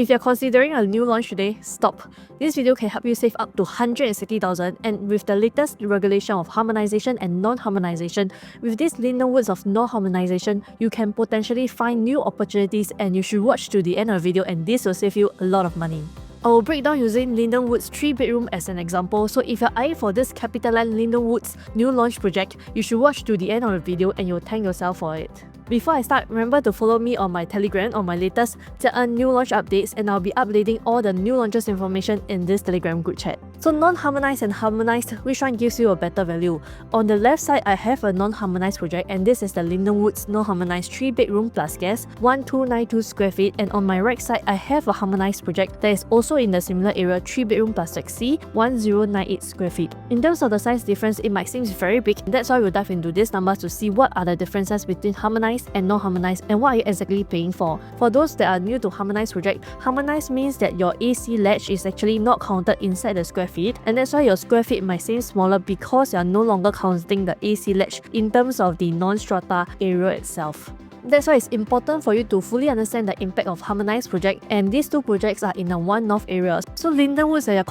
If you're considering a new launch today, stop. This video can help you save up to $160,000, and with the latest regulation of harmonization and non-harmonization, with this Lydenwoods of non-harmonization, you can potentially find new opportunities, and you should watch to the end of the video, and this will save you a lot of money. I will break down using Lydenwoods 3-bedroom as an example, so if you're eyeing for this CapitaLand Lydenwoods new launch project, you should watch to the end of the video and you'll thank yourself for it. Before I start, remember to follow me on my Telegram on my latest new launch updates, and I'll be updating all the new launches information in this Telegram group chat. So non-harmonized and harmonized, which one gives you a better value? On the left side, I have a non-harmonized project, and this is the Lydenwoods non-harmonized 3-bedroom plus guest, 1292 square feet, and on my right side, I have a harmonized project that is also in the similar area, 3-bedroom plus flexi, 1098 square feet. In terms of the size difference, it might seem very big, and that's why we'll dive into these numbers to see what are the differences between harmonized and non-harmonized, and what are you exactly paying for. For those that are new to harmonized project, harmonized means that your AC ledge is actually not counted inside the square feet, and that's why your square feet might seem smaller because you are no longer counting the AC ledge in terms of the non-strata area itself. That's why it's important for you to fully understand the impact of harmonized project, and these two projects are in a one-north area. So Lydenwoods that you're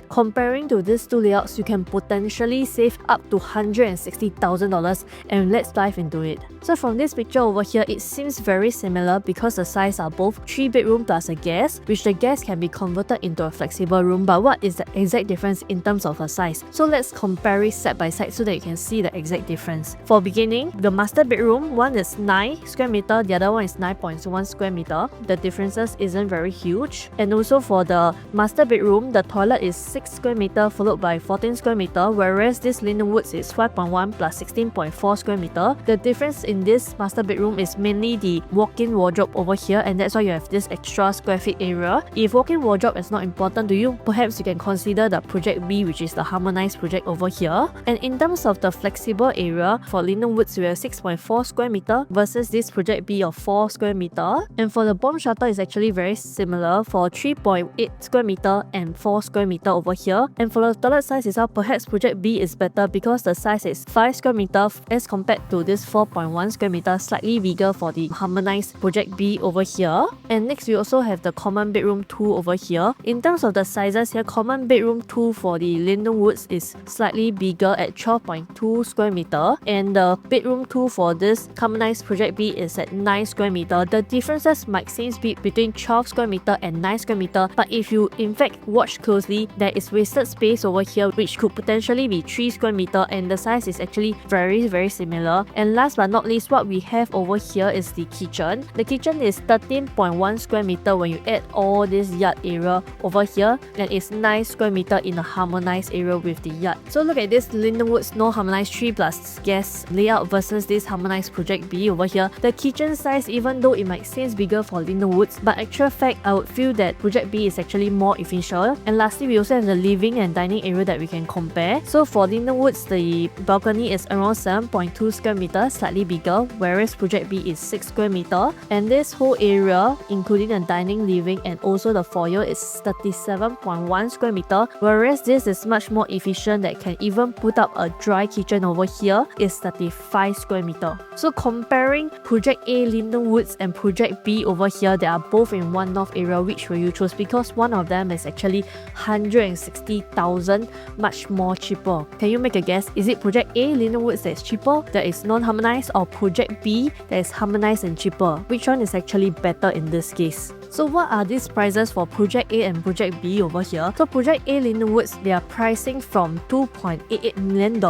comparing to these two layouts, you can potentially save up to $160,000, and let's dive into it. So from this picture over here, it seems very similar because the size are both 3-bedroom plus a guest, which the guest can be converted into a flexible room. But what is the exact difference in terms of the size? So let's compare it side by side so that you can see the exact difference. For beginning, the master bedroom, one is 9 square meter, the other one is 9.1 square meter. The differences isn't very huge. And also for the master bedroom, the toilet is 6 square meter followed by 14 square meter, whereas this Lydenwoods is 5.1 plus 16.4 square meter. The difference in this master bedroom is mainly the walk-in wardrobe over here, and that's why you have this extra square feet area. If walk-in wardrobe is not important to you, perhaps you can consider the project B, which is the harmonized project over here. And in terms of the flexible area, for Lydenwoods we have 6.4 square meter versus this project B of 4 square meter. And for the bomb shelter is actually very similar for 3.8 square meter and 4 square meter over here. And for the toilet size itself, perhaps project B is better because the size is 5 square meter as compared to this 4.1 square meter, slightly bigger for the harmonized project B over here. And next we also have the common bedroom 2 over here. In terms of the sizes here, common bedroom 2 for the Lydenwoods is slightly bigger at 12.2 square meter, and the bedroom 2 for this harmonized project B is at 9 square meter. The differences might seem big between 12 square meter and 9 square meter, but if you in fact watch closely, there is wasted space over here which could potentially be 3 square meter, and the size is actually very similar. And last but not least, what we have over here is the kitchen. The kitchen is 13.1 square meter when you add all this yard area over here, and it's 9 square meter in a harmonized area with the yard. So look at this Lydenwoods no harmonized 3 plus guest layout versus this harmonized project B over here. The kitchen size, even though it might seem bigger for Lydenwoods, but actual fact, I would feel that project B is actually more efficient. And lastly, we also have the living and dining area that we can compare. So for Lydenwoods, the balcony is around 7.2 square meter, slightly bigger, whereas project B is 6 square meter. And this whole area, including the dining, living, and also the foyer, is 37.1 square meter, whereas this is much more efficient that can even put up a dry kitchen over here, is 35 square meter. So comparing project A Lydenwoods and project B over here, they are both in one north area, which will you choose? Because one of them is actually 160,000 much more cheaper. Can you make a guess? Is it project A Lydenwoods that is cheaper, that is non-harmonized, or project B that is harmonized and cheaper? Which one is actually better in this case? So what are these prices for project A and project B over here? So project A Lydenwoods, they are pricing from $2.88 million,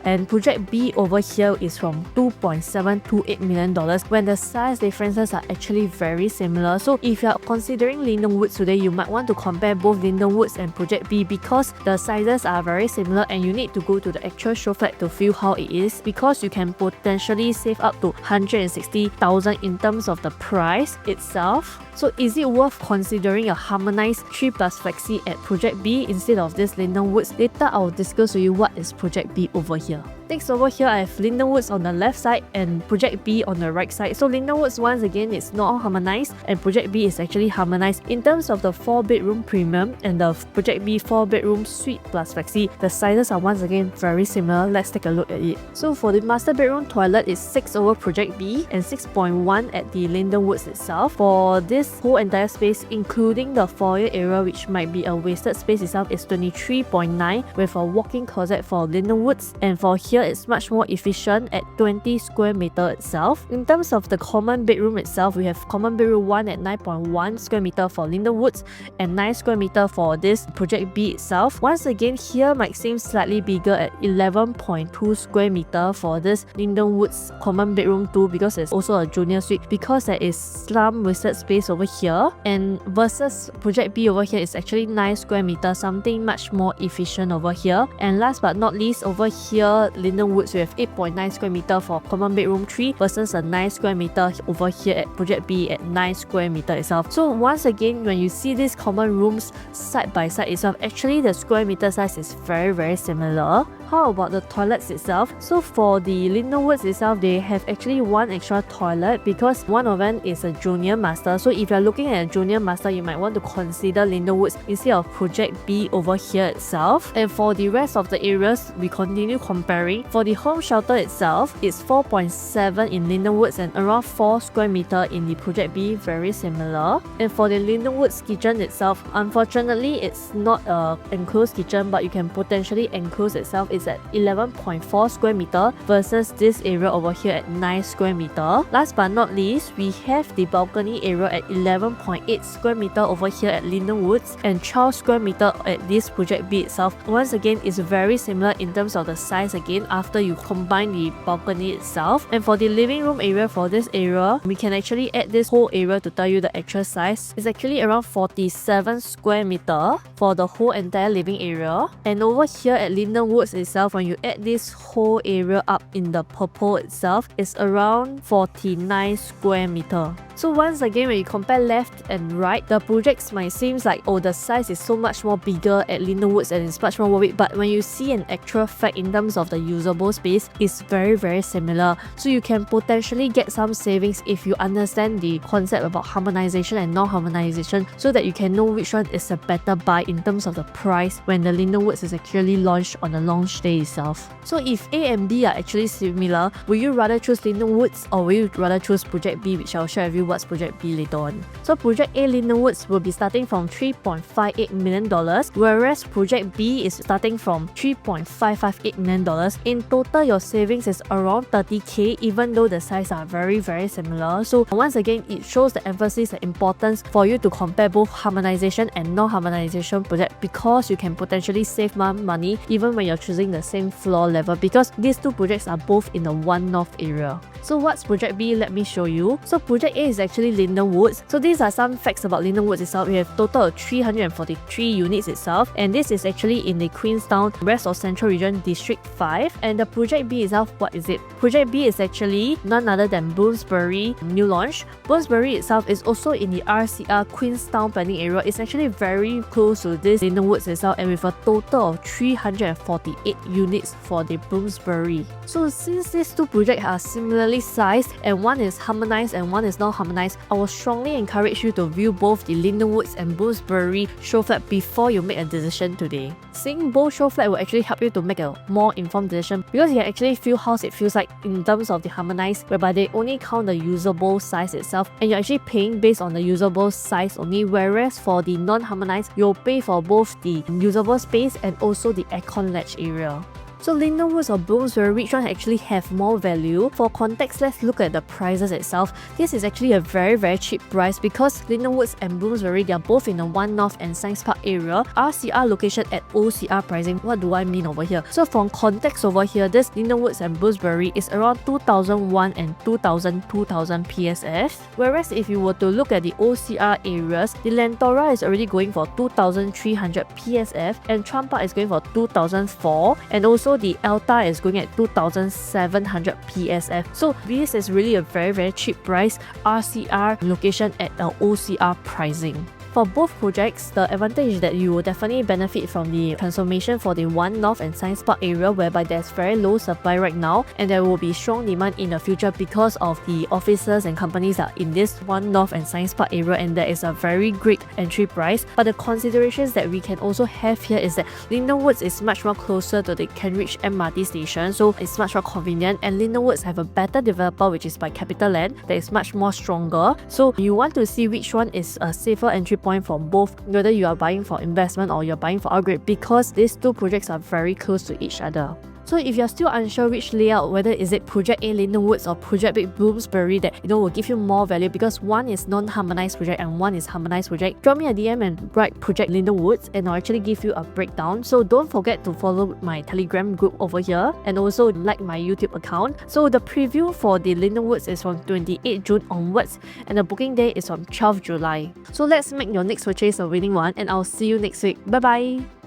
and project B over here is from $2.728 million, when the size differences are actually very similar. So if you are considering Lydenwoods today, you might want to compare both Lydenwoods and project B because the sizes are very similar, and you need to go to the actual show flat to feel how it is, because you can potentially save up to $160,000 in terms of the price itself. So is it worth considering a harmonized 3 plus flexi at project B instead of this Lydenwoods? Later I will discuss to you what is project B over here. Next over here, I have Lydenwoods on the left side and project B on the right side. So Lydenwoods once again is not harmonized, and project B is actually harmonized. In terms of the 4-bedroom premium and the project B 4-bedroom suite plus flexi, the sizes are once again very similar. Let's take a look at it. So for the master bedroom toilet is 6 over project B and 6.1 at the Lydenwoods itself. For this whole entire space, including the foyer area, which might be a wasted space itself, is 23.9 with a walk-in closet for Lydenwoods, and for here it's much more efficient at 20 square meter itself. In terms of the common bedroom itself, we have common bedroom 1 at 9.1 square meter for Lydenwoods and 9 square meter for this Project B itself. Once again, here might seem slightly bigger at 11.2 square meter for this Lydenwoods common bedroom 2 because there's also a junior suite, because there is slum wasted space over here, and versus Project B over here is actually 9 square meter, something much more efficient over here. And last but not least, over here Lydenwoods, we have 8.9 square meter for common bedroom 3 versus a 9 square meter over here at Project B at 9 square meter itself. So once again, when you see these common rooms side by side itself, actually the square meter size is very similar. How about the toilets itself? So for the Lydenwoods itself, they have actually one extra toilet because one of them is a junior master. So if you're looking at a junior master, you might want to consider Lydenwoods instead of Project B over here itself. And for the rest of the areas, we continue comparing. For the home shelter itself, it's 4.7 in Lydenwoods and around 4 square meter in the Project B, very similar. And for the Lydenwoods kitchen itself, unfortunately it's not a enclosed kitchen, but you can potentially enclose itself. It's at 11.4 square meter versus this area over here at 9 square meter. Last but not least, we have the balcony area at 11.8 square meter over here at Lydenwoods and 12 square meter at this Project B itself. Once again, it's very similar in terms of the size again after you combine the balcony itself. And for the living room area, for this area, we can actually add this whole area to tell you the actual size. It's actually around 47 square meter for the whole entire living area. And over here at Lydenwoods itself, when you add this whole area up in the purple itself, it's around 49 square meter. So once again, when you compare left and right, the projects might seem like, oh, the size is so much more bigger at Lydenwoods and it's much more worth it. But when you see an actual fact in terms of the usable space, it's very similar. So you can potentially get some savings if you understand the concept about harmonization and non-harmonization, so that you can know which one is a better buy in terms of the price when the Lydenwoods is actually launched on the launch day itself. So if A and B are actually similar, will you rather choose Lydenwoods or will you rather choose Project B, which I'll share with you what's Project B later on. So Project A Lydenwoods will be starting from $3.58 million, whereas Project B is starting from $3.558 million. In total, your savings is around 30k, even though the size are very similar. So once again, it shows the emphasis and importance for you to compare both harmonization and non-harmonization project, because you can potentially save more money even when you're choosing the same floor level, because these two projects are both in the one north area. So what's Project B? Let me show you. So Project A is actually Lydenwoods. So these are some facts about Lydenwoods itself. We have total of 343 units itself, and this is actually in the Queenstown, West of Central Region, District 5. And the Project B itself, what is it? Project B is actually none other than Bloomsbury new launch. Bloomsbury itself is also in the RCR Queenstown planning area. It's actually very close to this Lydenwoods itself, and with a total of 348 units for the Bloomsbury. So since these two projects are similarly sized and one is harmonized and one is not harmonized, I will strongly encourage you to view both the Lydenwoods and Bloomsbury show flat before you make a decision today. Seeing both show flat will actually help you to make a more informed decision, because you can actually feel how it feels like in terms of the harmonized, whereby they only count the usable size itself and you're actually paying based on the usable size only, whereas for the non-harmonized, you'll pay for both the usable space and also the aircon ledge area. So Lydenwoods or Bloomsbury, which one actually have more value? For context, let's look at the prices itself. This is actually a very cheap price, because Lydenwoods and Bloomsbury, they are both in the One North and Science Park area. RCR location at OCR pricing. What do I mean over here? So from context over here, this Lydenwoods and Bloomsbury is around 2001 and 2000 PSF. Whereas if you were to look at the OCR areas, the Lentora is already going for 2300 PSF and Trump Park is going for 2004, and also the Alta is going at 2700 PSF. So this is really a very cheap price RCR location at the OCR pricing. for both projects, the advantage is that you will definitely benefit from the transformation for the One North and Science Park area, whereby there's very low supply right now and there will be strong demand in the future because of the offices and companies that are in this One North and Science Park area, and there is a very great entry price. But the considerations that we can also have here is that Lydenwoods is much more closer to the Kent MRT station, so it's much more convenient, and Lydenwoods have a better developer, which is by CapitaLand, that is much more stronger. So you want to see which one is a safer entry point for both, whether you are buying for investment or you're buying for upgrade, because these two projects are very close to each other. So if you're still unsure which layout, whether is it Project A Lydenwoods or Project B Bloomsbury that will give you more value, because one is non-harmonized project and one is harmonized project, drop me a DM and write Project Lydenwoods and I'll actually give you a breakdown. So don't forget to follow my Telegram group over here and also like my YouTube account. So the preview for the Lydenwoods is from 28 June onwards and the booking day is from 12 July. So let's make your next purchase a winning one, and I'll see you next week. Bye bye!